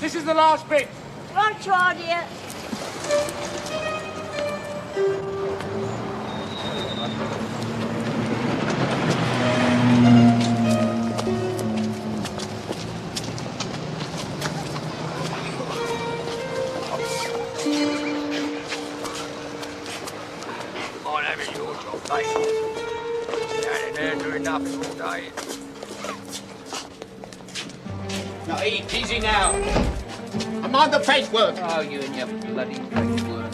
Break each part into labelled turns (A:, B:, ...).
A: This is the last bit.
B: Right, dear.
A: I'm having your job, mate. Standing there doing nothing all day. Now, easy now. I'm on the face work. Oh, you and your bloody face work.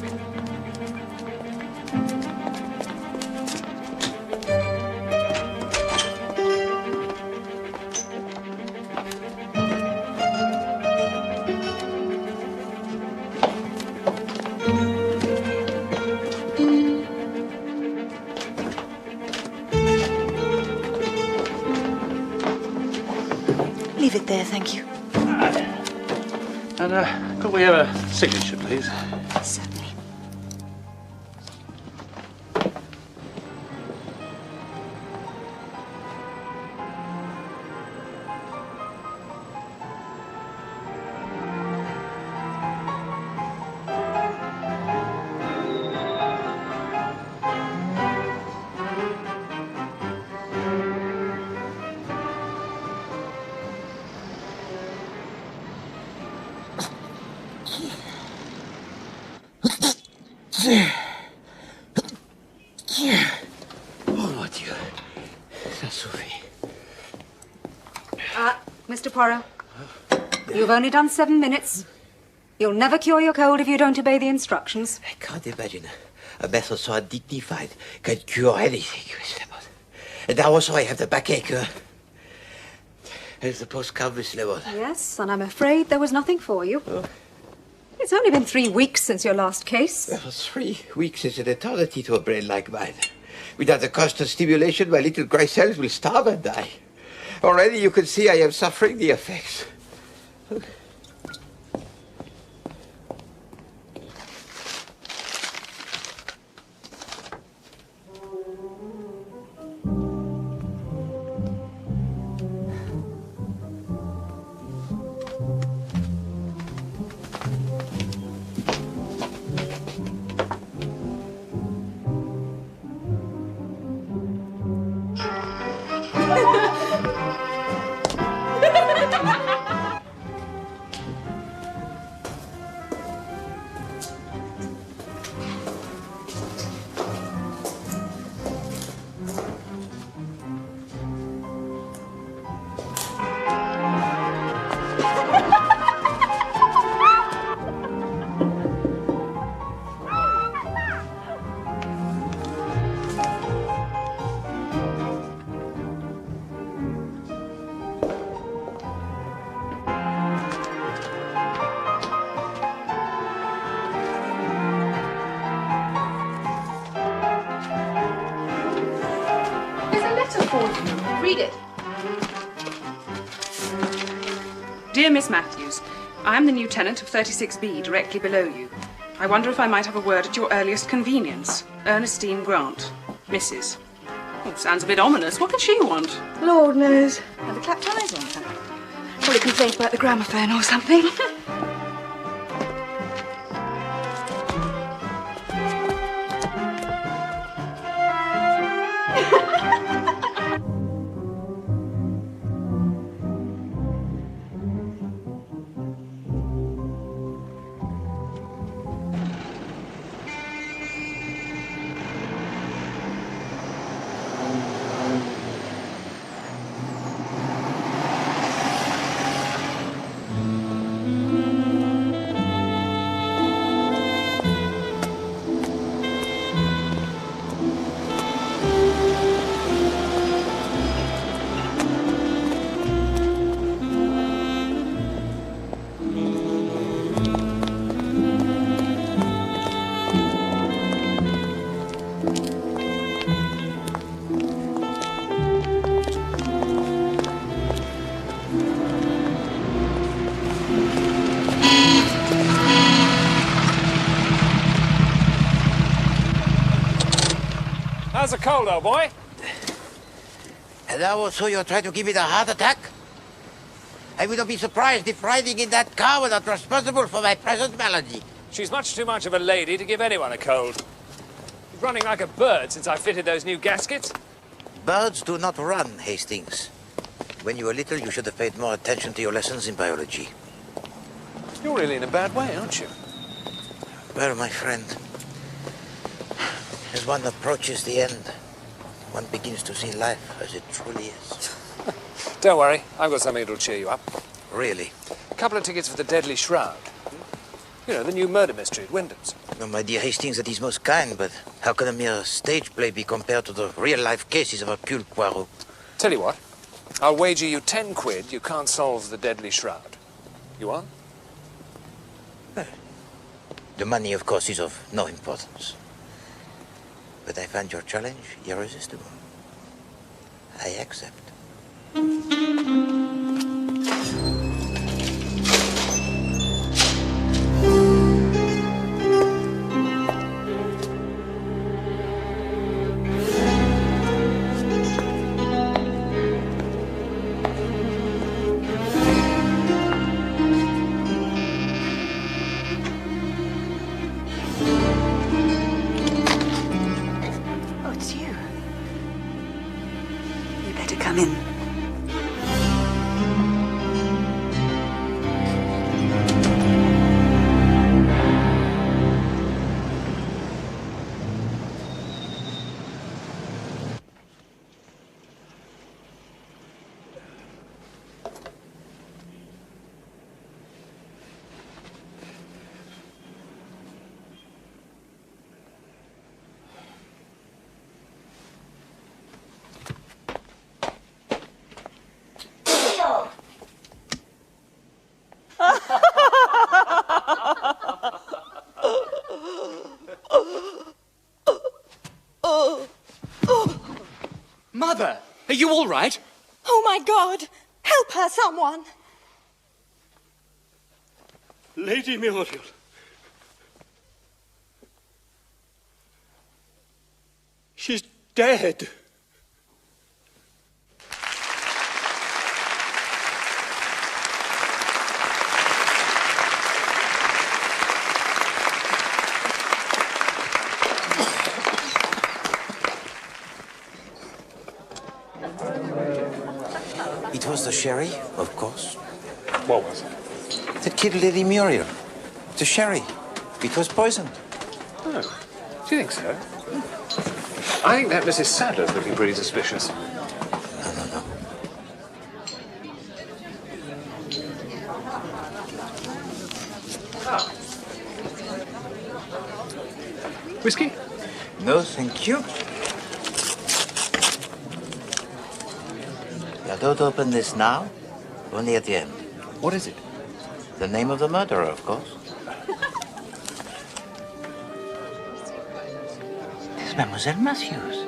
C: Leave it there, thank you.
D: And could we have a signature, please?
C: Certainly.
A: Oh, mon Dieu. Ça suffit.
E: Mr. Poirot, you've only done 7 minutes. You'll never cure your cold if you don't obey the instructions.
F: I can't imagine a method so undignified can cure anything, Miss Lemon. And now also I have the backache. Has the post come, Miss Lemon?
E: Yes, and I'm afraid there was nothing for you.
F: Oh.
E: It's only been 3 weeks since your last case.
F: Well, 3 weeks is an eternity to a brain like mine. Without the constant stimulation, my little grey cells will starve and die. Already you can see I am suffering the effects.
E: Read it. Dear Miss Matthews, I am the new tenant of 36B, directly below you. I wonder if I might have a word at your earliest convenience. Ernestine Grant, Mrs. Oh, sounds a bit ominous. What could she want?
C: Lord knows. Have the clapped eyes on her. Probably complained about the gramophone or something.
A: How's the cold, old boy?
F: And now also you're trying to give me the heart attack? I would not be surprised if riding in that car were not responsible for my present malady.
B: She's much too much of a lady to give anyone a cold. She's running like a bird since I fitted those new gaskets.
F: Birds do not run, Hastings. When you were little, you should have paid more attention to your lessons in biology.
B: You're really in a bad way, aren't you?
F: Well, my friend, as one approaches the end, one begins to see life as it truly is.
B: Don't worry, I've got something that'll cheer you up.
F: Really?
B: A couple of tickets for the Deadly Shroud. You know, the new murder mystery at Wyndham's.
F: No, my dear Hastings, that is most kind, but how can a mere stage play be compared to the real-life cases of Hercule Poirot?
B: Tell you what, I'll wager you 10 quid you can't solve the Deadly Shroud. You want?
F: The money, of course, is of no importance. But I find your challenge irresistible. I accept.
C: Oh, it's you. You better come in.
G: Mother, are you all right?
H: Oh, my God! Help her, someone!
D: Lady Muriel. She's dead.
F: It was the sherry, of course,
D: What was it?
F: that killed Lady Muriel. The sherry. It was poisoned.
B: Oh, do you think so? I think that Mrs. Sadler's looking pretty suspicious.
F: No.
B: Whiskey?
F: No, thank you. Now, don't open this now. Only at the end.
B: What is it?
F: The name of the murderer, of course. It's Mademoiselle Matthews.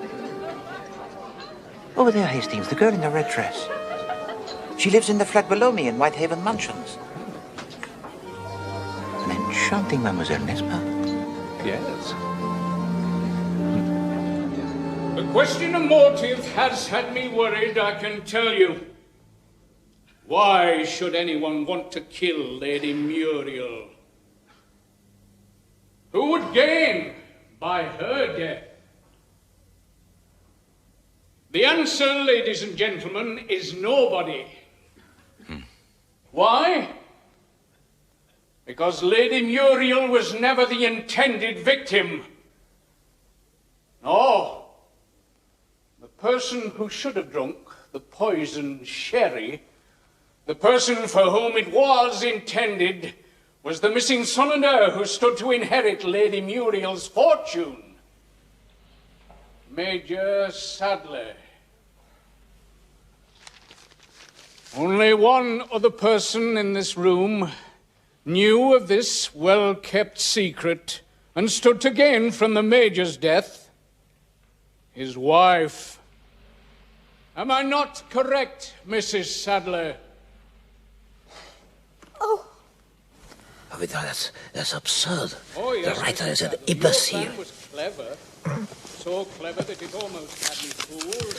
F: Over there, Hastings, the girl in the red dress. She lives in the flat below me in Whitehaven Mansions. An enchanting mademoiselle, n'est-ce pas?
B: Yes.
A: The question of motive has had me worried, I can tell you. Why should anyone want to kill Lady Muriel? Who would gain by her death? The answer, ladies and gentlemen, is nobody. Why? Because Lady Muriel was never the intended victim. No. The person who should have drunk the poisoned sherry, the person for whom it was intended, was the missing son and heir who stood to inherit Lady Muriel's fortune. Major Sadler. Only one other person in this room knew of this well-kept secret and stood to gain from the Major's death. His wife. Am I not correct, Mrs. Sadler?
F: Oh, but that's absurd.
A: Oh, yes,
F: the writer
A: Mrs.
F: is an
A: Sadler.
F: imbecile.
A: Your plan was clever. So clever that it almost had me fooled.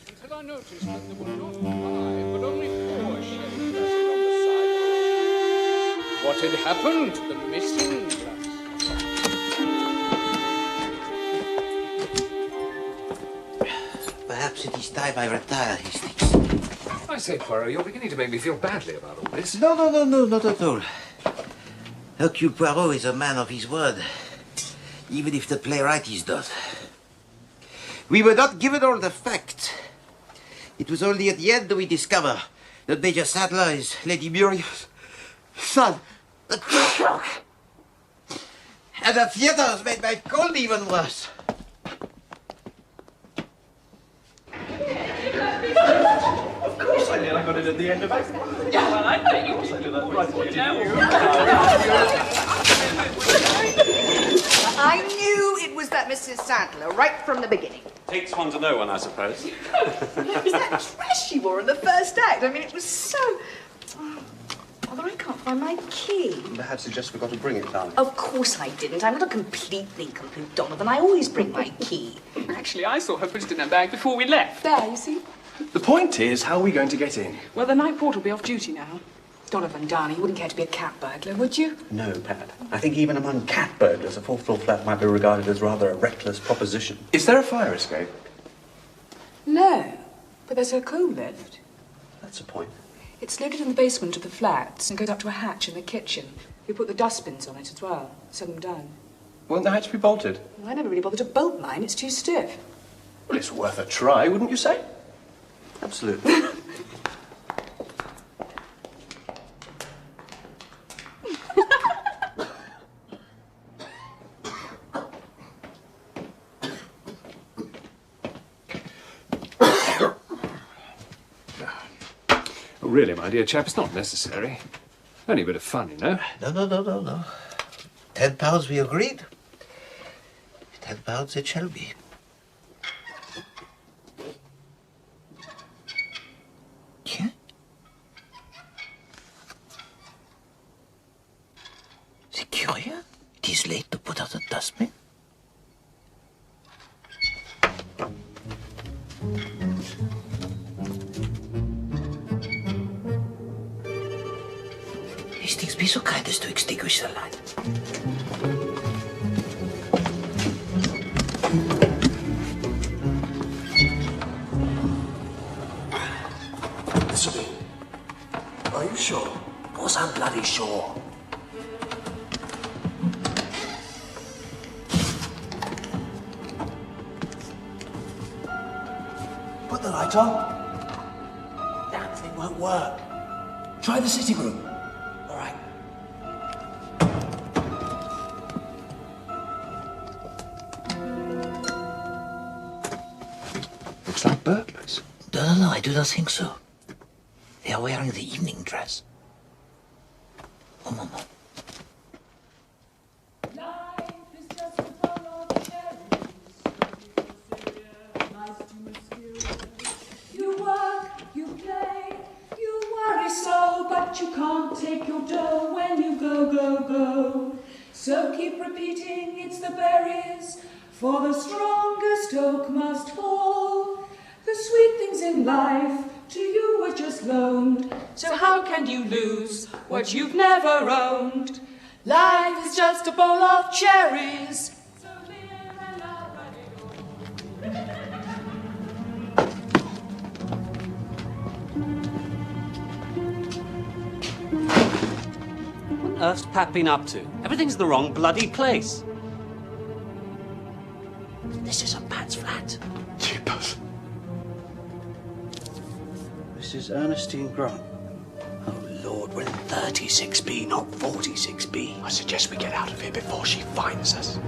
A: Until I noticed that there were not 5, but only 4 sherry glasses what had happened to the missing glass.
F: Perhaps it is time I retire his things.
G: I say, Poirot, you're beginning to make me feel badly about all this.
F: No, not at all. Hercule Poirot is a man of his word, even if the playwright is not. We were not given all the facts. It was only at the end that we discover that Major Sadler is Lady Muriel's son. And the theater has made my cold even worse.
D: Of course I did. I got it at the end of it.
E: Yeah, well, I bet you.
D: I did that right at the beginning.
C: I knew it was that Mrs. Sadler right from the beginning.
D: Takes one to know one, I suppose.
C: It was that dress she wore in the first act. I mean, it was so... Although I can't find my key.
D: Perhaps you just forgot to bring it, darling.
C: Of course I didn't. I'm not a complete nincompoop, Donovan. I always bring my key.
E: Actually, I saw her put it in her bag before we left. There, you see?
D: The point is, how are we going to get in?
E: Well, the night porter will be off duty now. Donovan, darling, you wouldn't care to be a cat burglar, would you?
D: No, Pat. I think even among cat burglars, a fourth-floor flat might be regarded as rather a reckless proposition. Is there a fire escape?
E: No, but there's a coal lift.
D: That's a point.
E: It's located in the basement of the flats and goes up to a hatch in the kitchen. We put the dustbins on it as well, set them down.
D: Won't the hatch be bolted?
E: Well, I never really bothered to bolt mine. It's too stiff.
D: Well, it's worth a try, wouldn't you say? Absolutely.
B: Really, my dear chap, it's not necessary. Only a bit of fun, you know.
F: No. £10 we agreed. £10 it shall be. Tiens. C'est curieux. It is late to put out the dustbin. Hastings, be so kind as to extinguish the light.
D: This'll be. Are you sure? Of course I'm bloody sure. Put the light on. Damn thing won't work. Try the sitting room. All right.
B: Looks like burglars.
F: No, I do not think so. They are wearing the evening dress. Oh, Mama.
I: You work, you play, you worry so, but you can't take your dough when you go. So keep repeating, it's the berries, for the strongest oak must fall. The sweet things in life to you were just loaned, so how can you lose what you've never owned? Life is just a bowl of cherries. So live and love
J: What on earth's Pat been up to? Everything's the wrong bloody place. This isn't Pat's flat.
D: Jeepers. Mrs. Ernestine Grant.
J: Oh, Lord, we're in 36B, not 46B.
D: I suggest we get out of here before she finds us.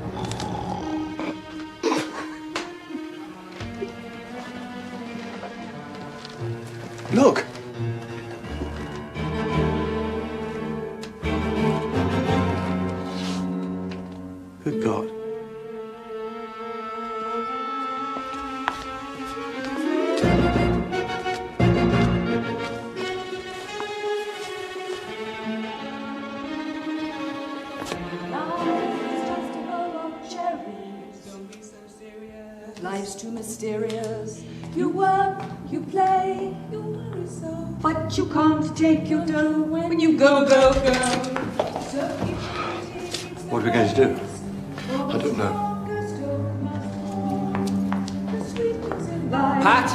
D: Look! Good God.
I: Life's too mysterious. You work, you play, you worry so, but you can't take your dough when you go.
K: we going to do? I don't know.
J: Pat?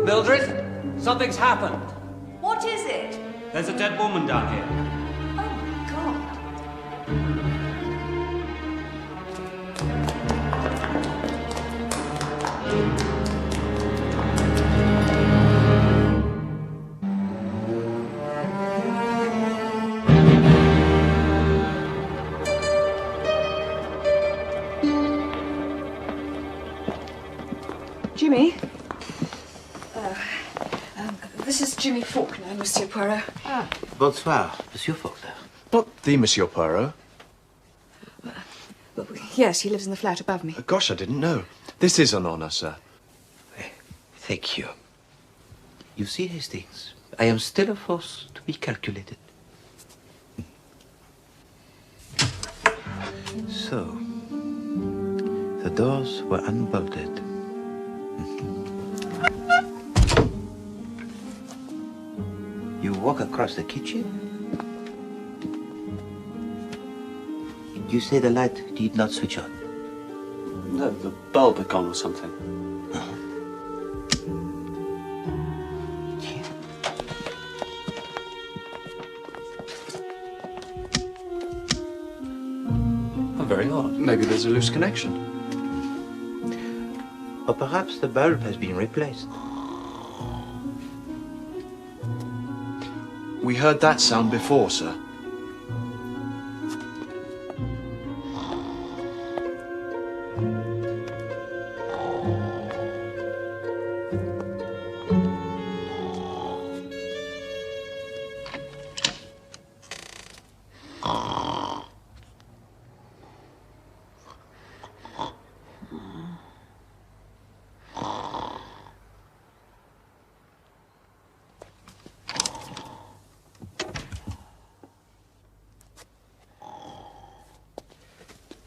J: Mildred? Something's happened.
C: What is it?
J: There's a dead woman down here.
C: Oh, God.
E: Jimmy? This is Jimmy Faulkner, Monsieur Poirot.
F: Bonsoir, Monsieur Faulkner.
K: Not the Monsieur Poirot.
E: Yes, he lives in the flat above me.
K: Gosh, I didn't know. This is an honor, sir.
F: Thank you. You see, Hastings, I am still a force to be calculated. So, the doors were unbolted. You walk across the kitchen. You say the light did not switch on.
J: No, the bulb had gone or something.
K: Oh, very odd. Maybe there's a loose connection.
F: Or perhaps the bulb has been replaced.
K: We heard that sound before, sir.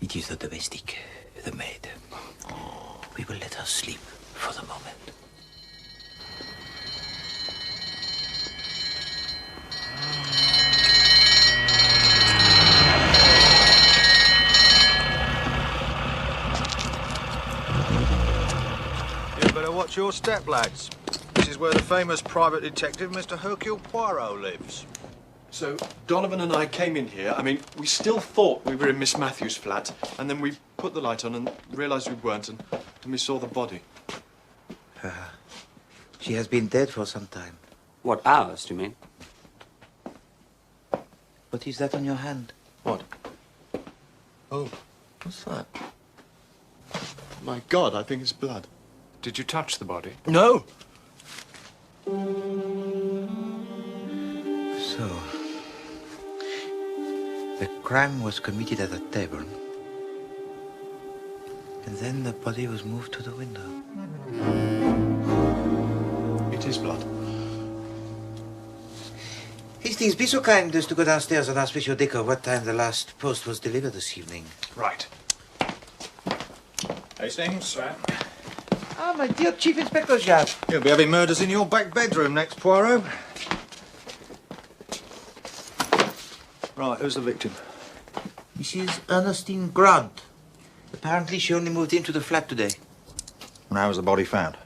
F: It is the domestic, the maid. We will let her sleep for the moment.
L: You better watch your step, lads. This is where the famous private detective, Mr. Hercule Poirot, lives.
K: So, Donovan and I came in here. I mean, we still thought we were in Miss Matthews' flat, and then we put the light on and realised we weren't, and we saw the body.
F: She has been dead for some time.
J: What, hours, do you mean?
F: What is that on your hand?
K: What? Oh, what's that? My God, I think it's blood.
B: Did you touch the body?
K: No!
F: So, the crime was committed at a table. And then the body was moved to the window.
K: It is blood.
F: Hastings, be so kind as to go downstairs and ask Monsieur Dicker what time the last post was delivered this evening.
K: Right.
L: Hastings?
F: Ah, my dear Chief Inspector Jacques.
L: You'll be having murders in your back bedroom next, Poirot. Right, who's the victim?
F: Mrs. Ernestine Grant. Apparently she only moved into the flat today.
L: And how was the body found?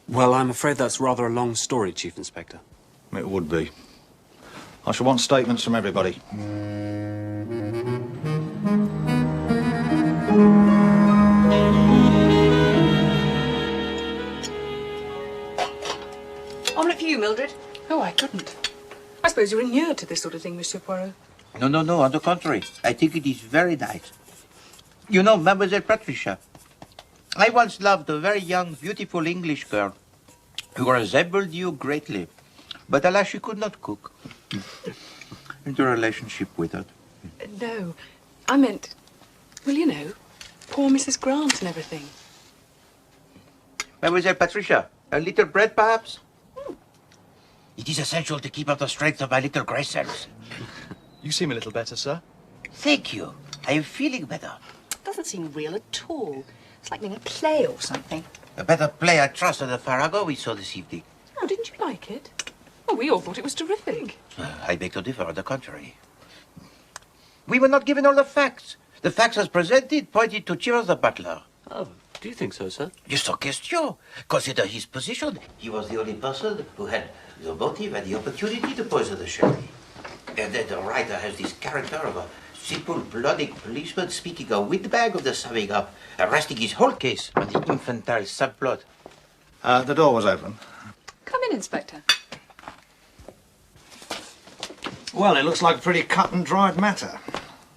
J: Well, I'm afraid that's rather a long story, Chief Inspector.
L: It would be. I shall want statements from everybody.
E: Omelette for you, Mildred. Oh, I couldn't. I suppose you're inured to this sort of thing, Monsieur Poirot.
F: No, on the contrary. I think it is very nice. You know, Mademoiselle Patricia, I once loved a very young, beautiful English girl who resembled you greatly. But alas, she could not cook. Into a relationship with her.
E: No, I meant, well, you know, poor Mrs. Grant and everything.
F: Mademoiselle Patricia, a little bread, perhaps? It is essential to keep up the strength of my little grey cells.
K: You seem a little better, sir.
F: Thank you. I am feeling better.
C: Doesn't seem real at all. It's like being a play or something.
F: A better play, I trust, than the Farrago we saw this evening.
E: Oh, didn't you like it? Oh, we all thought it was terrific.
F: I beg to differ, on the contrary. We were not given all the facts. The facts as presented pointed to Chivers the butler.
J: Oh, do you think so, sir?
F: Just a question. Consider his position. He was the only person who had the motive and the opportunity to poison the sherry. And then the writer has this character of a simple, blooded policeman speaking a windbag of the summing up, arresting his whole case on the infantile subplot.
L: The door was open.
E: Come in, Inspector.
L: Well, it looks like a pretty cut and dried matter.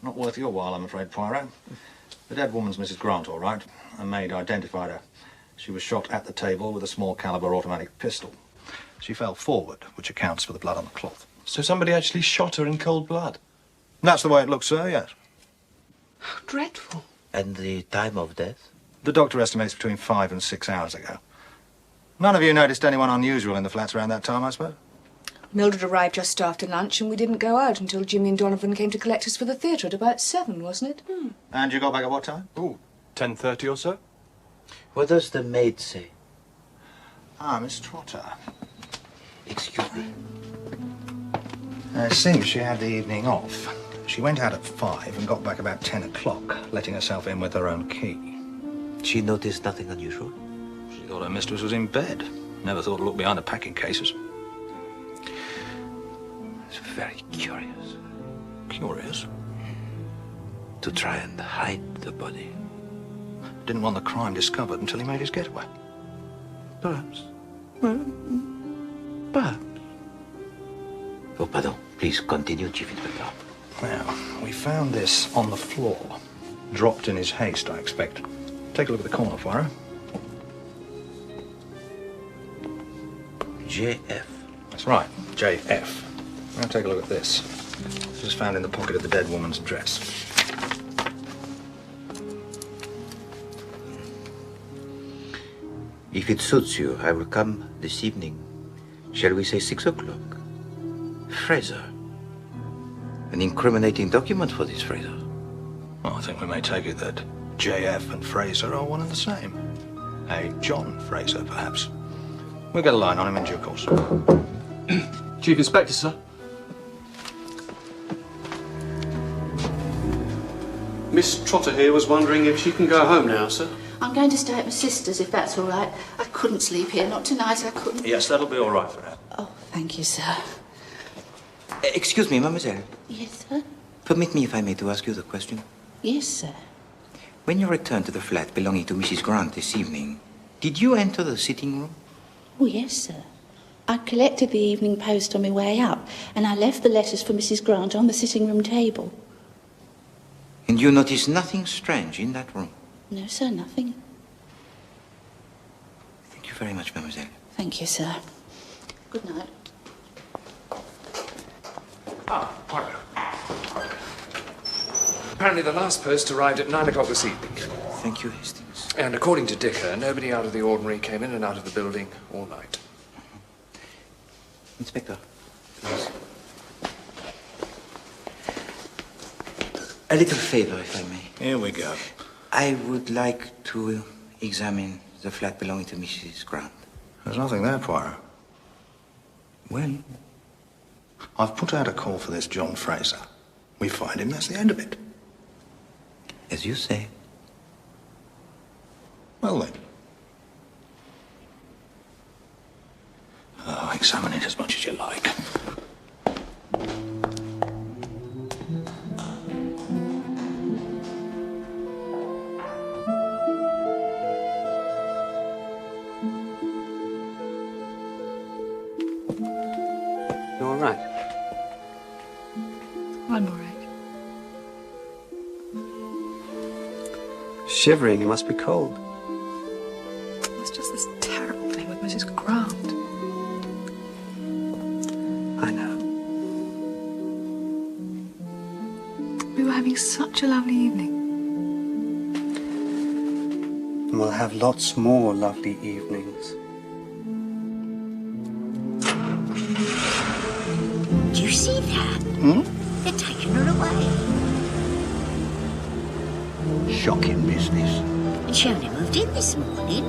L: Not worth your while, I'm afraid, Poirot. The dead woman's Mrs. Grant, all right. A maid identified her. She was shot at the table with a small caliber automatic pistol. She fell forward, which accounts for the blood on the cloth.
K: So somebody actually shot her in cold blood?
L: That's the way it looks, sir, yes.
E: How dreadful.
F: And the time of death?
L: The doctor estimates between 5 and 6 hours ago. None of you noticed anyone unusual in the flats around that time, I suppose?
C: Mildred arrived just after lunch and we didn't go out until Jimmy and Donovan came to collect us for the theatre at about 7, wasn't it?
L: And you got back at what time?
K: Ooh, 10:30 or so?
F: What does the maid say?
L: Ah, Miss Trotter.
F: Excuse me.
L: It seems she had the evening off. She went out at 5 and got back about 10 o'clock, letting herself in with her own key.
F: She noticed nothing unusual?
L: She thought her mistress was in bed. Never thought to look behind the packing cases.
F: It's very curious.
L: Curious?
F: To try and hide the body.
L: Didn't want the crime discovered until he made his getaway.
F: Perhaps. Well, perhaps. Oh, pardon. Please continue, Chief Inspector.
L: Now, we found this on the floor. Dropped in his haste, I expect. Take a look at the corner, Poirot.
F: JF.
L: That's right, JF. Now take a look at this. This was found in the pocket of the dead woman's dress.
F: If it suits you, I will come this evening. Shall we say 6 o'clock? Fraser. An incriminating document for this Fraser.
L: Well, I think we may take it that JF and Fraser are one and the same. A John Fraser, perhaps. We'll get a line on him in due course.
K: Chief Inspector, sir. Miss Trotter here was wondering if she can go home now, sir.
M: I'm going to stay at my sister's, if that's all right. I couldn't sleep here. Not tonight, I couldn't.
L: Yes, that'll be all right for her.
M: Oh, thank you, sir.
F: Excuse me, mademoiselle.
M: Yes, sir?
F: Permit me, if I may, to ask you the question.
M: Yes, sir.
F: When you returned to the flat belonging to Mrs. Grant this evening, did you enter the sitting room?
M: Oh, yes, sir. I collected the evening post on my way up, and I left the letters for Mrs. Grant on the sitting room table.
F: And you noticed nothing strange in that room?
M: No, sir, nothing.
F: Thank you very much, mademoiselle.
M: Thank you, sir. Good night.
G: Ah, Poirot. Apparently the last post arrived at 9 o'clock this evening.
F: Thank you, Hastings.
G: And according to Dicker, nobody out of the ordinary came in and out of the building all night.
F: Inspector, please. A little favor, if I may.
L: Here we go.
F: I would like to examine the flat belonging to Mrs. Grant.
L: There's nothing there, Poirot.
F: Well?
L: I've put out a call for this John Fraser. We find him, that's the end of it.
F: As you say.
L: Well then. Oh, examine it as much as you like.
J: You all right?
E: I'm all right.
J: Shivering, you must be cold.
E: It's just this terrible thing with Mrs. Grant.
J: I know.
E: We were having such a lovely evening.
J: And we'll have lots more lovely evenings.
N: Do you see that? They're taking her away.
L: Shocking business.
N: And she only moved in this morning.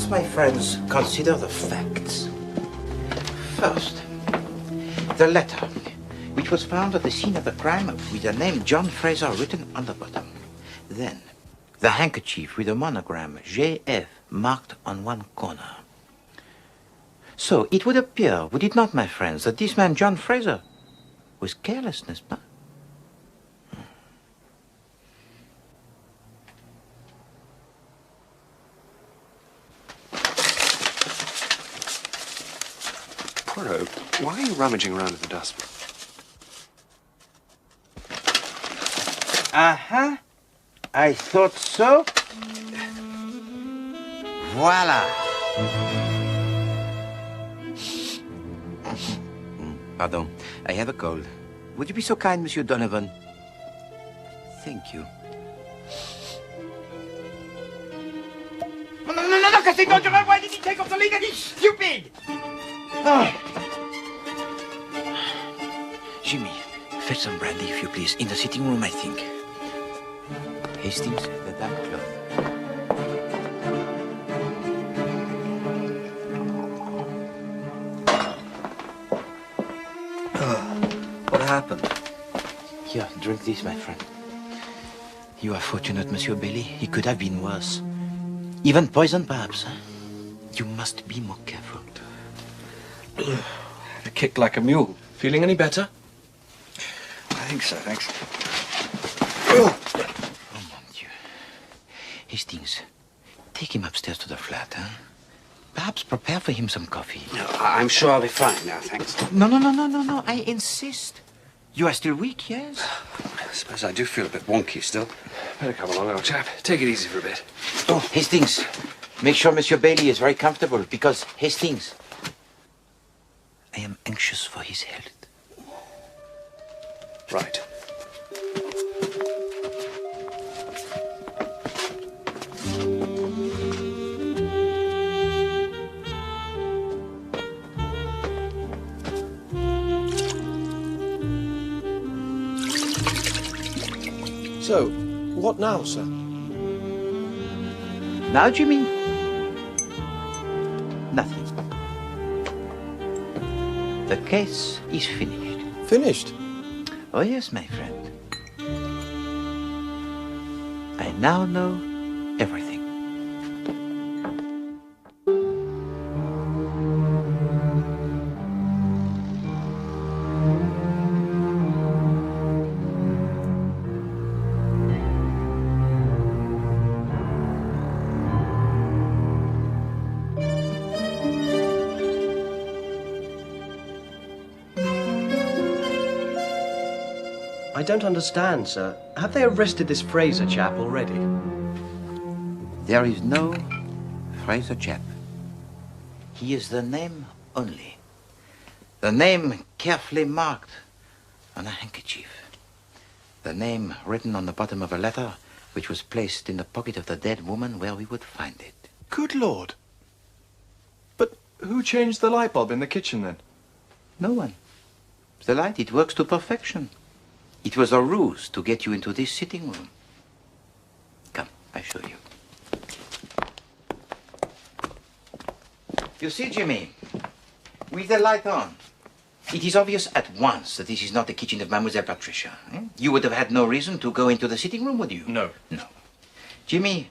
F: must, my friends, consider the facts. First, the letter, which was found at the scene of the crime with the name John Fraser written on the bottom. Then, the handkerchief with the monogram JF marked on one corner. So, it would appear, would it not, my friends, that this man, John Fraser, was careless, n'est-ce pas?
G: Poirot, why are you rummaging around in the dustbin?
F: Uh-huh. I thought so. Voila. Pardon, I have a cold. Would you be so kind, Monsieur Donovan? Thank you. No, c'est dangereux. Why did he take off the lid? He's stupid. Oh. Jimmy, fetch some brandy, if you please. In the sitting room, I think. Hastings, the damp cloth.
L: What happened?
F: Here, drink this, my friend. You are fortunate, Monsieur Bailey. It could have been worse. Even poison, perhaps. You must be more careful.
L: A kick like a mule.
K: Feeling any better?
L: I think so, thanks.
F: Oh, mon Dieu. Hastings, take him upstairs to the flat, huh? Perhaps prepare for him some coffee.
J: No, I'm sure I'll be fine now, thanks.
F: No. I insist. You are still weak, yes?
J: I suppose I do feel a bit wonky still.
G: Better come along, old chap. Take it easy for a bit.
F: Oh, Hastings, make sure Monsieur Bailey is very comfortable, because, Hastings, I am anxious for his health.
G: Right.
K: So, what now, sir?
F: Now, Jimmy? Nothing. The case is finished.
K: Finished?
F: Oh, yes, my friend. I now know everything.
K: I don't understand, sir. Have they arrested this Fraser chap already?
F: There is no Fraser chap. He is the name only. The name carefully marked on a handkerchief. The name written on the bottom of a letter which was placed in the pocket of the dead woman where we would find it.
K: Good Lord. But who changed the light bulb in the kitchen then?
F: No one. The light, it works to perfection. It was a ruse to get you into this sitting room. Come, I show you. You see, Jimmy, with the light on, it is obvious at once that this is not the kitchen of Mademoiselle Patricia. Eh? You would have had no reason to go into the sitting room, would you?
K: No.
F: No. Jimmy,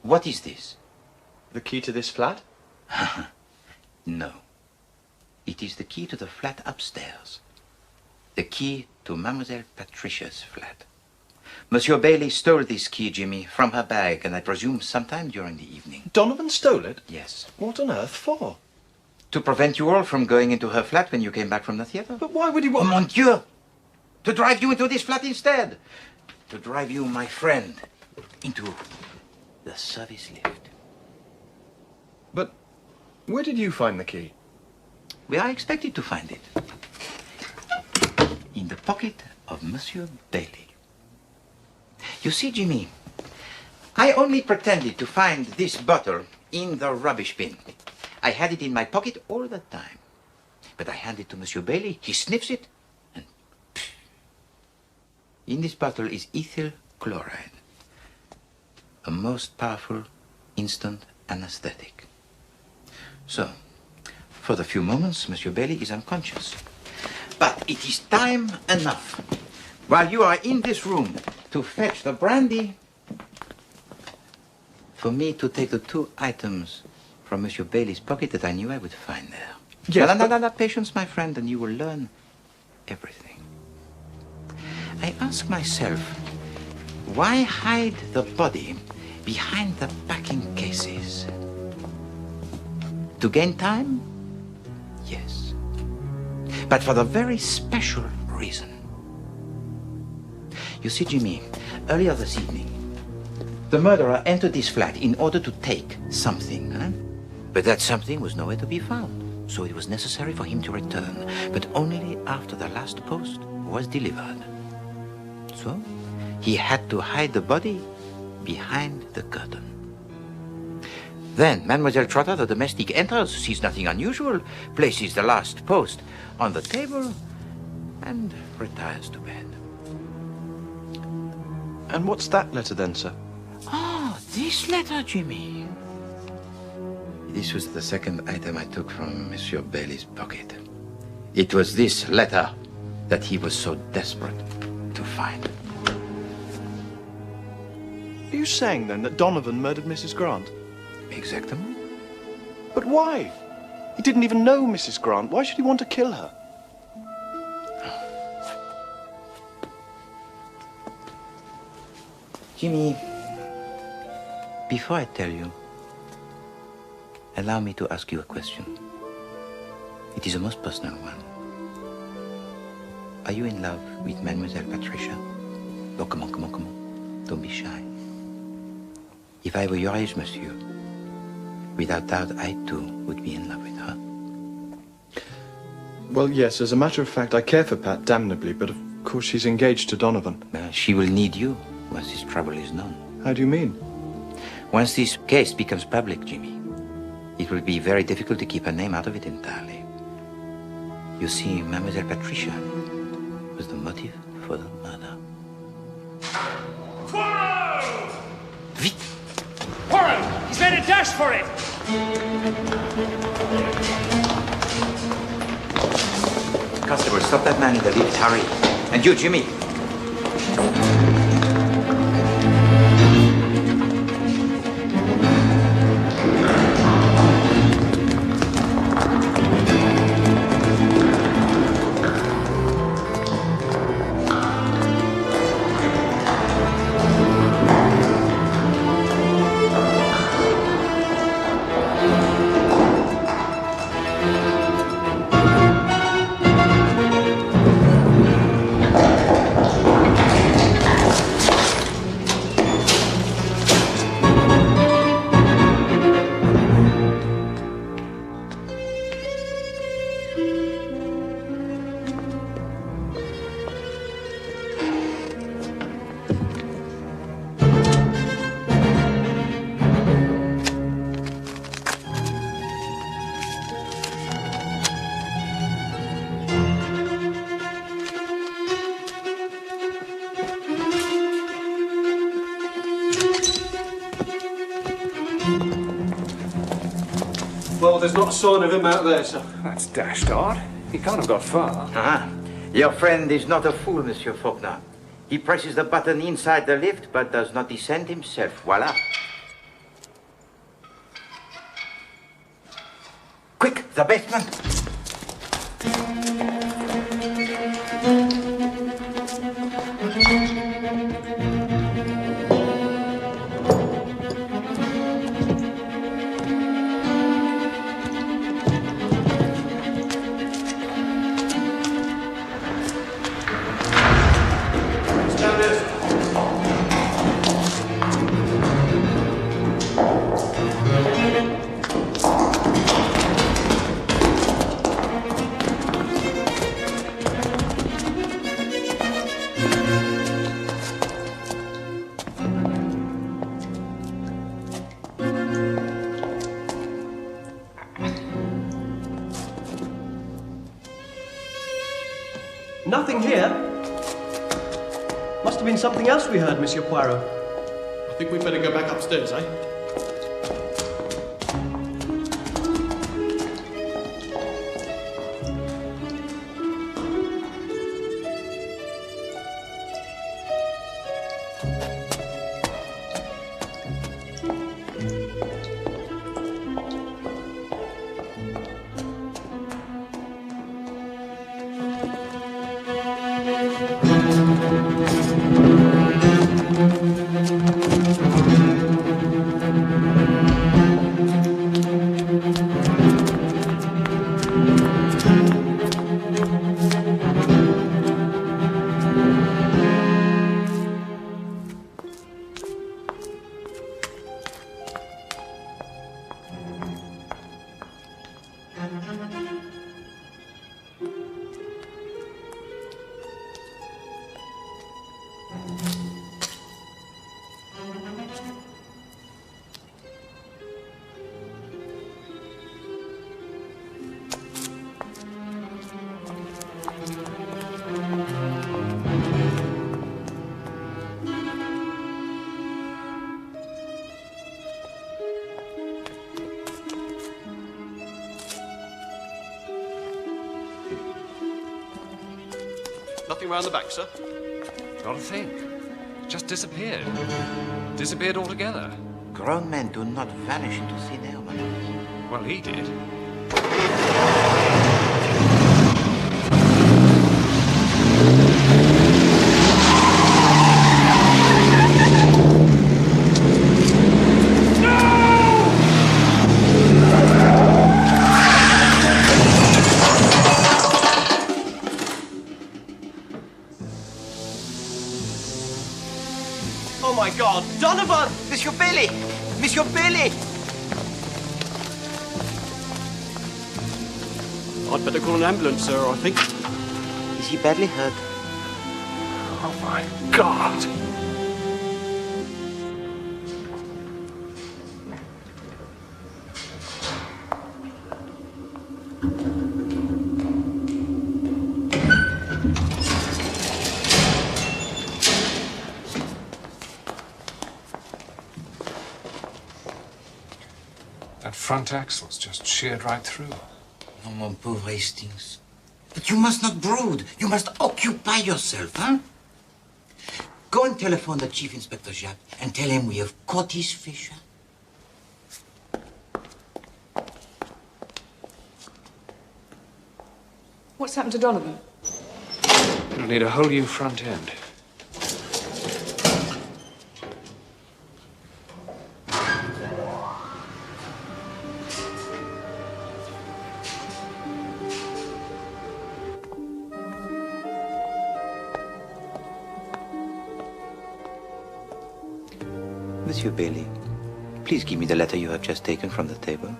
F: what is this?
K: The key to this flat?
F: No. It is the key to the flat upstairs. The key to Mademoiselle Patricia's flat. Monsieur Bailey stole this key, Jimmy, from her bag, and I presume sometime during the evening.
K: Donovan stole it?
F: Yes.
K: What on earth for?
F: To prevent you all from going into her flat when you came back from the theater.
K: But why would he want...
F: Oh, mon Dieu! To drive you into this flat instead. To drive you, my friend, into the service lift.
K: But where did you find the key?
F: We are expected to find it. In the pocket of Monsieur Bailey. You see, Jimmy, I only pretended to find this bottle in the rubbish bin. I had it in my pocket all the time. But I hand it to Monsieur Bailey, he sniffs it, and pff. In this bottle is ethyl chloride. A most powerful instant anesthetic. So, for the few moments, Monsieur Bailey is unconscious. But it is time enough, while you are in this room, to fetch the brandy, for me to take the 2 items from Monsieur Bailey's pocket that I knew I would find there.
K: Yes,
F: No, patience, my friend, and you will learn everything. I ask myself, why hide the body behind the packing cases? To gain time? Yes. But for the very special reason. You see, Jimmy, earlier this evening, the murderer entered this flat in order to take something, huh? But that something was nowhere to be found. So it was necessary for him to return, but only after the last post was delivered. So he had to hide the body behind the curtain. Then Mademoiselle Trotter, the domestic, enters, sees nothing unusual, places the last post on the table, and retires to bed.
K: And what's that letter then, sir?
F: Oh, this letter, Jimmy. This was the second item I took from Monsieur Bailey's pocket. It was this letter that he was so desperate to find.
K: Are you saying, then, that Donovan murdered Mrs. Grant?
F: Exactly.
K: But why? He didn't even know Mrs. Grant. Why should he want to kill her?
F: Jimmy, before I tell you, allow me to ask you a question. It is a most personal one. Are you in love with Mademoiselle Patricia? Oh, come on. Don't be shy. If I were your age, monsieur, without doubt, I too would be in love with her.
K: Well, yes, as a matter of fact, I care for Pat damnably, but of course she's engaged to Donovan.
F: She will need you once this trouble is known.
K: How do you mean?
F: Once this case becomes public, Jimmy, it will be very difficult to keep her name out of it entirely. You see, Mademoiselle Patricia was the motive for the murder.
B: Poirot! Vite! Poirot! He's made a dash for it!
F: Constable, stop that man in the lift, hurry. And you, Jimmy.
K: Well, there's not a sign of him out there, sir.
G: That's dashed odd. He can't have got far.
F: Ah, your friend is not a fool, Monsieur Faulkner. He presses the button inside the lift, but does not descend himself. Voila. Quick, the basement.
O: Nothing here. Must have been something else we heard, Monsieur Poirot.
K: I think we'd better go back upstairs, eh? Anything round the back, sir?
G: Not a thing. Just disappeared. Disappeared altogether.
F: Grown men do not vanish into thin air, man.
G: Well, he did.
D: Oh my God, Donovan!
F: Monsieur Bailey! Monsieur Bailey!
O: I'd better call an ambulance, sir, I think.
F: Is he badly hurt?
G: Oh my God! That front axle's just sheared right through.
F: Oh, mon pauvre Hastings. But you must not brood. You must occupy yourself, huh? Go and telephone the Chief Inspector Jacques and tell him we have caught his fisher.
E: What's happened to Donovan?
G: It'll need a whole new front end.
F: Monsieur Bailey, please give me the letter you have just taken from the table.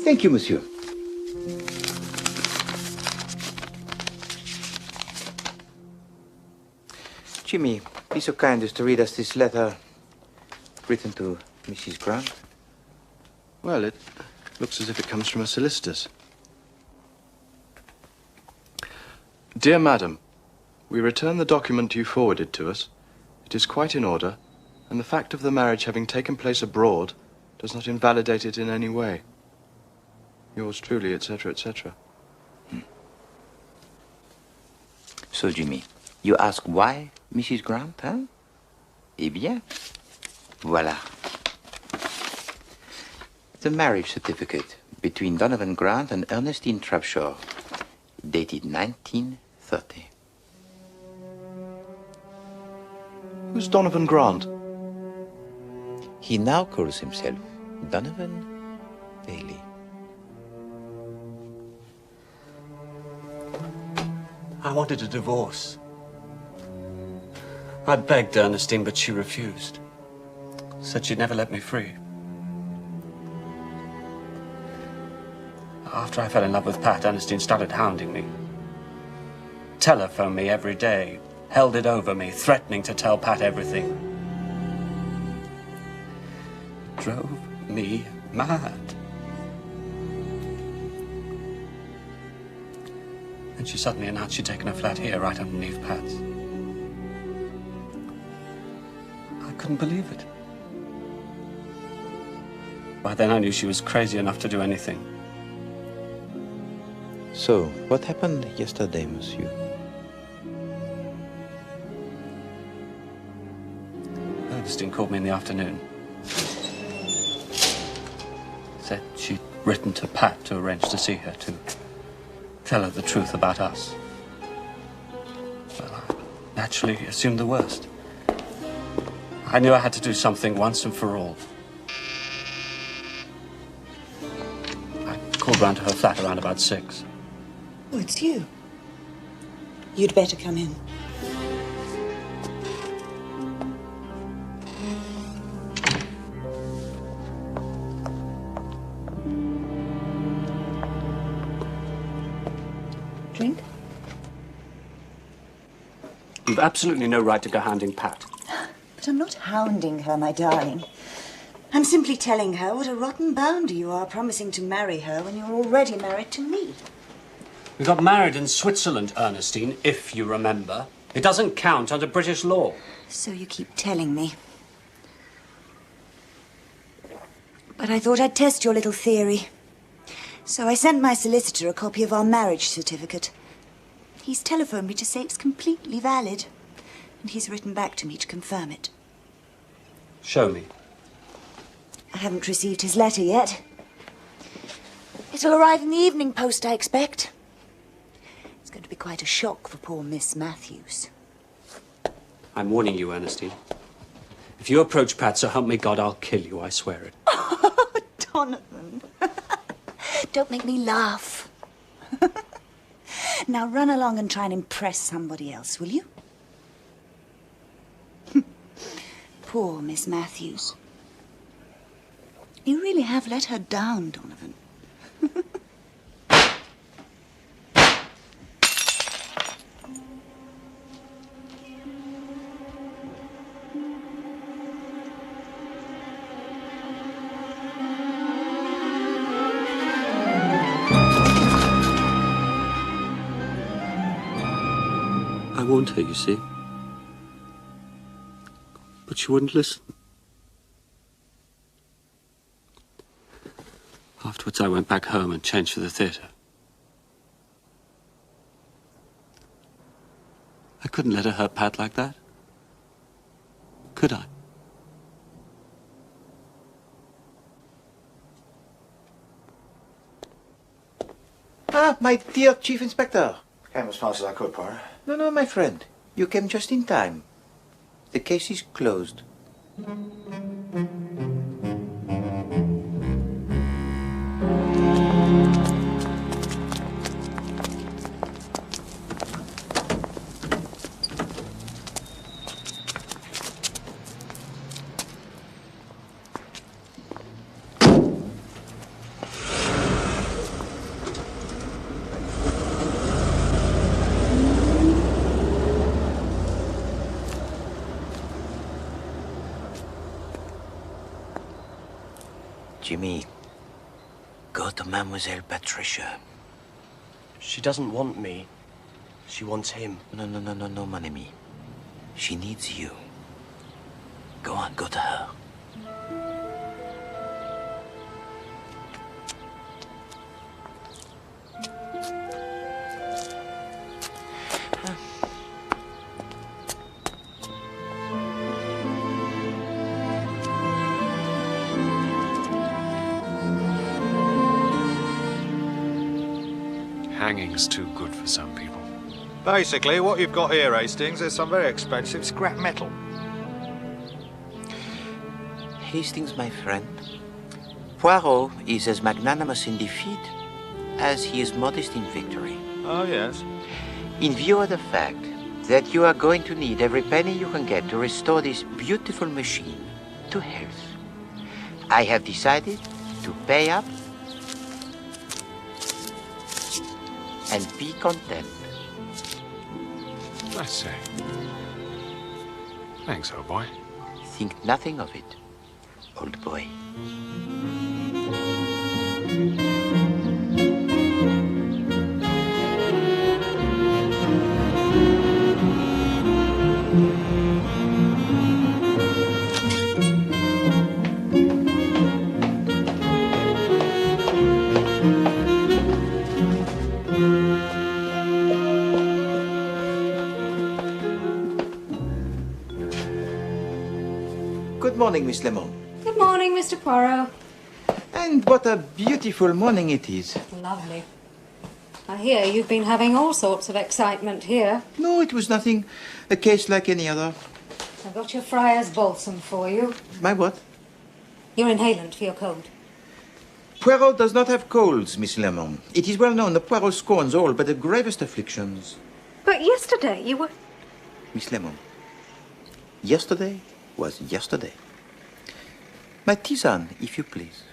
F: Thank you, monsieur. Jimmy, be so kind as to read us this letter written to Mrs. Grant.
K: Well, it looks as if it comes from a solicitor's. Dear Madam, we return the document you forwarded to us. It is quite in order, and the fact of the marriage having taken place abroad does not invalidate it in any way. Yours truly, etc., etc.
F: So, Jimmy, you ask why Mrs. Grant, huh? Eh bien, voilà. The marriage certificate between Donovan Grant and Ernestine Trapshaw, dated 1930.
K: Who's Donovan Grant?
F: He now calls himself Donovan Bailey.
J: I wanted a divorce. I begged Ernestine, but she refused. Said she'd never let me free. After I fell in love with Pat, Ernestine started hounding me. Telephoned me every day, held it over me, threatening to tell Pat everything. Drove me mad. And she suddenly announced she'd taken a flat here, right underneath Pat's. I couldn't believe it. By then I knew she was crazy enough to do anything.
F: So, what happened yesterday, monsieur?
J: Ernestine called me in the afternoon. Said she'd written to Pat to arrange to see her, to tell her the truth about us. Well, I naturally assumed the worst. I knew I had to do something once and for all. I called round to her flat around about 6.
P: Oh, it's you. You'd better come in. Drink?
J: You've absolutely no right to go hounding Pat.
P: But I'm not hounding her, my darling. I'm simply telling her what a rotten bounder you are, promising to marry her when you're already married to me.
J: We got married in Switzerland, Ernestine, if you remember. It doesn't count under British law.
P: So you keep telling me. But I thought I'd test your little theory. So I sent my solicitor a copy of our marriage certificate. He's telephoned me to say it's completely valid. And he's written back to me to confirm it.
O: Show me.
P: I haven't received his letter yet. It'll arrive in the evening post, I expect. It's going to be quite a shock for poor Miss Matthews.
O: I'm warning you, Ernestine. If you approach Pat, so help me God, I'll kill you, I swear it.
P: Donovan. Don't make me laugh. Now run along and try and impress somebody else, will you? Poor Miss Matthews. You really have let her down, Donovan.
O: I warned her, you see. But she wouldn't listen. Afterwards, I went back home and changed for the theatre. I couldn't let her hurt Pat like that. Could I?
F: Ah, my dear Chief Inspector.
L: Came as fast as I could, Poirot.
F: No, my friend. You came just in time. The case is closed. Jimmy, go to Mademoiselle Patricia.
O: She doesn't want me. She wants him.
F: No, mon ami. She needs you. Go on, go to her.
G: Hanging's too good for some people.
L: Basically, what you've got here, Hastings, is some very expensive scrap metal.
F: Hastings, my friend, Poirot is as magnanimous in defeat as he is modest in victory.
L: Oh, yes.
F: In view of the fact that you are going to need every penny you can get to restore this beautiful machine to health, I have decided to pay up and be content.
G: I say. Thanks, old boy.
F: Think nothing of it, old boy. Good morning, Miss Lemon.
Q: Good morning, Mr. Poirot.
F: And what a beautiful morning it is.
Q: Lovely. I hear you've been having all sorts of excitement here.
F: No, it was nothing. A case like any other.
Q: I've got your Friar's balsam for you.
F: My what?
Q: Your inhalant for your cold.
F: Poirot does not have colds, Miss Lemon. It is well known that Poirot scorns all but the gravest afflictions.
Q: But yesterday you were...
F: Miss Lemon, yesterday was yesterday. My tisane, if you please.